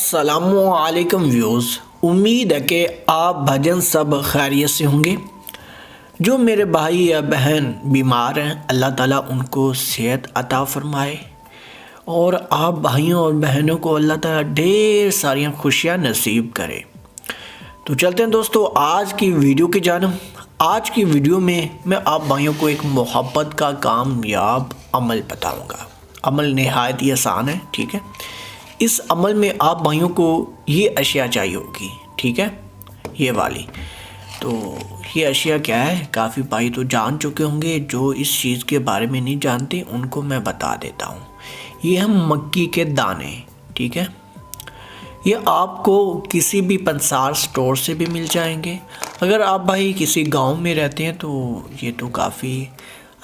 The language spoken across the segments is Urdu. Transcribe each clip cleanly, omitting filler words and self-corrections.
السلام علیکم ویوز، امید ہے کہ آپ بھجن سب خیریت سے ہوں گے۔ جو میرے بھائی یا بہن بیمار ہیں، اللہ تعالیٰ ان کو صحت عطا فرمائے، اور آپ بھائیوں اور بہنوں کو اللہ تعالیٰ ڈھیر ساریاں خوشیاں نصیب کرے۔ تو چلتے ہیں دوستو آج کی ویڈیو کی جانب۔ آج کی ویڈیو میں آپ بھائیوں کو ایک محبت کا کامیاب عمل بتاؤں گا۔ عمل نہایت ہی آسان ہے، ٹھیک ہے۔ اس عمل میں آپ بھائیوں کو یہ اشیاء چاہیے ہوگی، ٹھیک ہے، یہ والی۔ تو یہ اشیاء کیا ہے، کافی بھائی تو جان چکے ہوں گے، جو اس چیز کے بارے میں نہیں جانتے ان کو میں بتا دیتا ہوں۔ یہ ہم مکی کے دانے، ٹھیک ہے، یہ آپ کو کسی بھی پنسار سٹور سے بھی مل جائیں گے۔ اگر آپ بھائی کسی گاؤں میں رہتے ہیں تو یہ تو کافی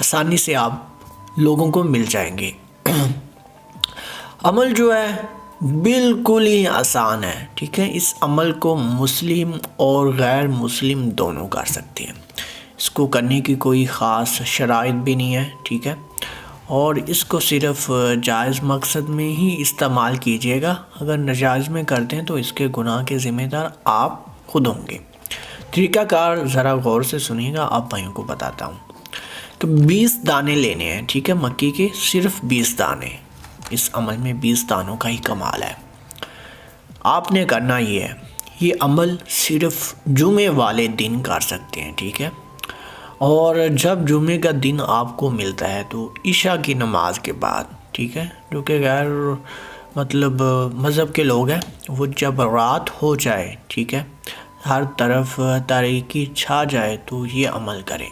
آسانی سے آپ لوگوں کو مل جائیں گے۔ عمل جو ہے بالکل ہی آسان ہے، ٹھیک ہے۔ اس عمل کو مسلم اور غیر مسلم دونوں کر سکتے ہیں۔ اس کو کرنے کی کوئی خاص شرائط بھی نہیں ہے، ٹھیک ہے، اور اس کو صرف جائز مقصد میں ہی استعمال کیجیے گا۔ اگر ناجائز میں کرتے ہیں تو اس کے گناہ کے ذمہ دار آپ خود ہوں گے۔ طریقہ کار ذرا غور سے سنیے گا، آپ بھائیوں کو بتاتا ہوں۔ تو 20 دانے لینے ہیں، ٹھیک ہے، مکی کے صرف 20 دانے۔ اس عمل میں 20 دانوں کا ہی کمال ہے۔ آپ نے کرنا یہ ہے، یہ عمل صرف جمعے والے دن کر سکتے ہیں، ٹھیک ہے، اور جب جمعے کا دن آپ کو ملتا ہے تو عشاء کی نماز کے بعد، ٹھیک ہے، جو کہ غیر مذہب کے لوگ ہیں، وہ جب رات ہو جائے، ٹھیک ہے، ہر طرف تاریکی چھا جائے تو یہ عمل کریں۔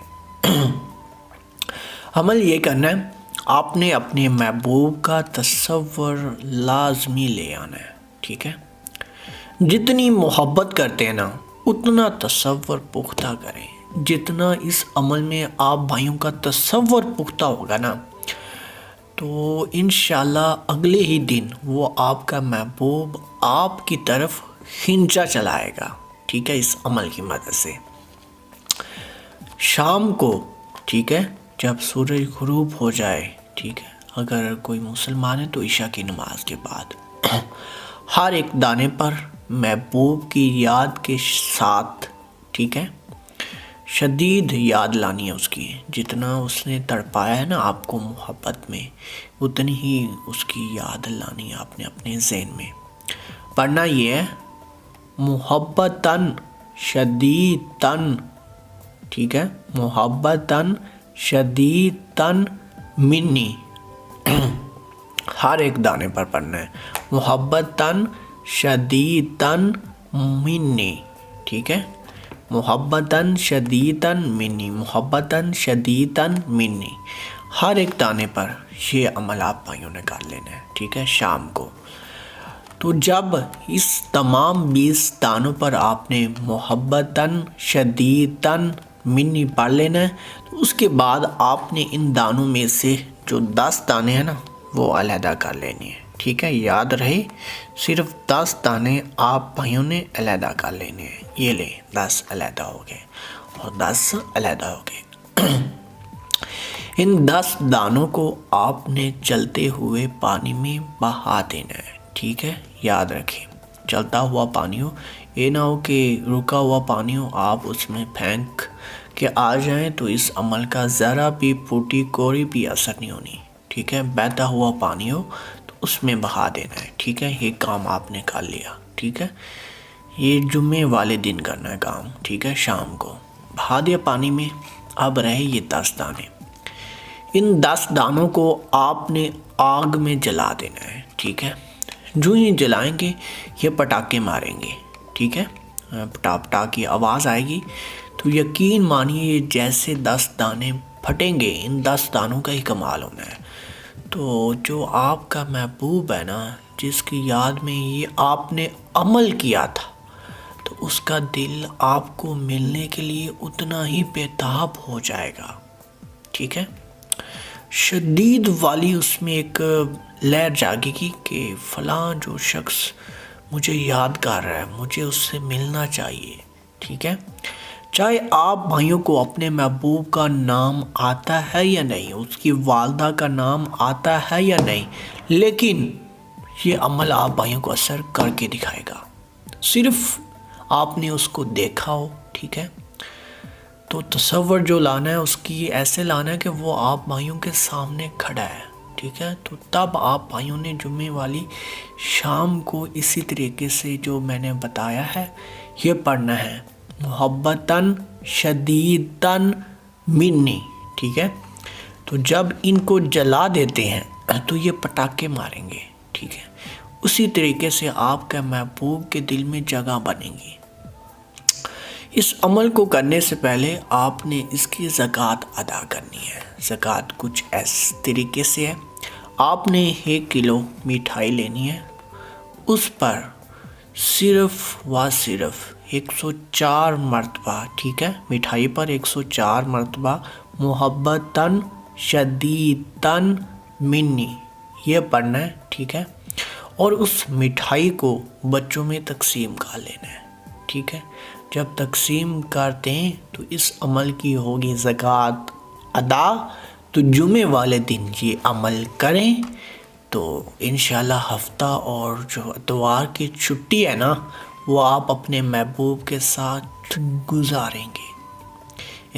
عمل یہ کرنا ہے، آپ نے اپنے محبوب کا تصور لازمی لے آنا ہے، ٹھیک ہے۔ جتنی محبت کرتے ہیں نا اتنا تصور پختہ کریں۔ جتنا اس عمل میں آپ بھائیوں کا تصور پختہ ہوگا نا، تو انشاءاللہ اگلے ہی دن وہ آپ کا محبوب آپ کی طرف کھینچا چلائے گا، ٹھیک ہے، اس عمل کی مدد سے۔ شام کو، ٹھیک ہے، جب سورج غروب ہو جائے، ٹھیک ہے، اگر کوئی مسلمان ہے تو عشاء کی نماز کے بعد ہر ایک دانے پر محبوب کی یاد کے ساتھ، ٹھیک ہے، شدید یاد لانی ہے اس کی۔ جتنا اس نے تڑپایا ہے نا آپ کو محبت میں، اتنی ہی اس کی یاد لانی ہے آپ نے اپنے ذہن میں۔ پڑھنا یہ ہے، محبتاً شدیداً، ٹھیک ہے، محبتاً شدیداً منی۔ ہر ایک دانے پر پڑھنا ہے، محبتاً شدیداً منی، ٹھیک ہے، محبتاً شدیداً منی، محبتاً شدیداً منی۔ ہر ایک دانے پر یہ عمل آپ بھائیوں نے کر لینا ہے، ٹھیک ہے، شام کو۔ تو جب اس تمام 20 دانوں پر آپ نے محبتاً شدیداً منی پڑھ لینا ہے، تو اس کے بعد آپ نے ان دانوں میں سے جو 10 دانے ہیں نا وہ علیحدہ کر لینے ہیں، ٹھیک ہے۔ یاد رہے، صرف 10 دانے آپ بھائیوں نے علیحدہ کر لینے ہیں۔ یہ لیں، 10 علیحدہ ہو گئے اور 10 علیحدہ ہو گئے۔ ان 10 دانوں کو آپ نے چلتے ہوئے پانی میں بہا دینا ہے، ٹھیک ہے۔ یاد رکھیں، چلتا ہوا پانی ہو، یہ نہ ہو کہ رکا ہوا پانی ہو آپ اس میں پھینک کہ آ جائیں تو اس عمل کا ذرا بھی پھوٹی کوری بھی اثر نہیں ہونی، ٹھیک ہے۔ بہتا ہوا پانی ہو تو اس میں بہا دینا ہے، ٹھیک ہے۔ یہ کام آپ نے کر لیا، ٹھیک ہے۔ یہ جمعے والے دن کرنا ہے کام، ٹھیک ہے، شام کو بہا دیا پانی میں۔ اب رہے یہ 10 دانے۔ ان 10 دانوں کو آپ نے آگ میں جلا دینا ہے، ٹھیک ہے۔ جو ہی جلائیں گے یہ پٹاخے ماریں گے، ٹھیک ہے، پٹا پٹا کی آواز آئے گی، تو یقین مانیے جیسے 10 دانے پھٹیں گے، ان 10 دانوں کا ہی کمال ہونا ہے۔ تو جو آپ کا محبوب ہے نا، جس کی یاد میں یہ آپ نے عمل کیا تھا، تو اس کا دل آپ کو ملنے کے لیے اتنا ہی بےتاب ہو جائے گا، ٹھیک ہے۔ شدید والی اس میں ایک لہر جاگے گی کہ فلاں جو شخص مجھے یاد کر رہا ہے، مجھے اس سے ملنا چاہیے، ٹھیک ہے۔ چاہے آپ بھائیوں کو اپنے محبوب کا نام آتا ہے یا نہیں، اس کی والدہ کا نام آتا ہے یا نہیں، لیکن یہ عمل آپ بھائیوں کو اثر کر کے دکھائے گا، صرف آپ نے اس کو دیکھا ہو، ٹھیک ہے؟ تو تصور جو لانا ہے اس کی ایسے لانا ہے کہ وہ آپ بھائیوں کے سامنے کھڑا ہے، ٹھیک ہے؟ تو تب آپ بھائیوں نے جمعے والی شام کو اسی طریقے سے جو میں نے بتایا ہے یہ پڑھنا ہے، محبتاً شدیداً منی، ٹھیک ہے؟ تو جب ان کو جلا دیتے ہیں تو یہ پٹاخے ماریں گے، ٹھیک ہے؟ اسی طریقے سے آپ کے محبوب کے دل میں جگہ بنے گی۔ اس عمل کو کرنے سے پہلے آپ نے اس کی زکوٰۃ ادا کرنی ہے۔ زکوٰۃ کچھ اس طریقے سے ہے، آپ نے 1 کلو مٹھائی لینی ہے، اس پر صرف و صرف 104 مرتبہ، ٹھیک ہے؟ مٹھائی پر 104 مرتبہ محبتاً شدیداً منی یہ پڑھنا ہے، ٹھیک ہے؟ اور اس مٹھائی کو بچوں میں تقسیم کر لینا ہے، ٹھیک ہے؟ جب تقسیم کرتے ہیں تو اس عمل کی ہوگی زکوٰۃ ادا۔ تو جمعے والے دن یہ عمل کریں تو انشاءاللہ ہفتہ اور جو اتوار کی چھٹی ہے نا وہ آپ اپنے محبوب کے ساتھ گزاریں گے،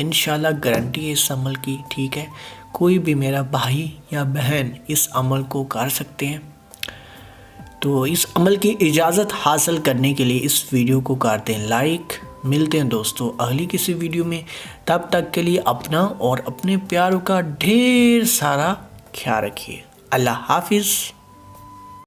انشاءاللہ گارنٹی ہے اس عمل کی، ٹھیک ہے؟ کوئی بھی میرا بھائی یا بہن اس عمل کو کر سکتے ہیں۔ تو اس عمل کی اجازت حاصل کرنے کے لیے اس ویڈیو کو کر دیں لائک۔ ملتے ہیں دوستوں اگلی کسی ویڈیو میں، تب تک کے لیے اپنا اور اپنے پیاروں کا ڈھیر سارا خیال رکھیے۔ اللہ حافظ۔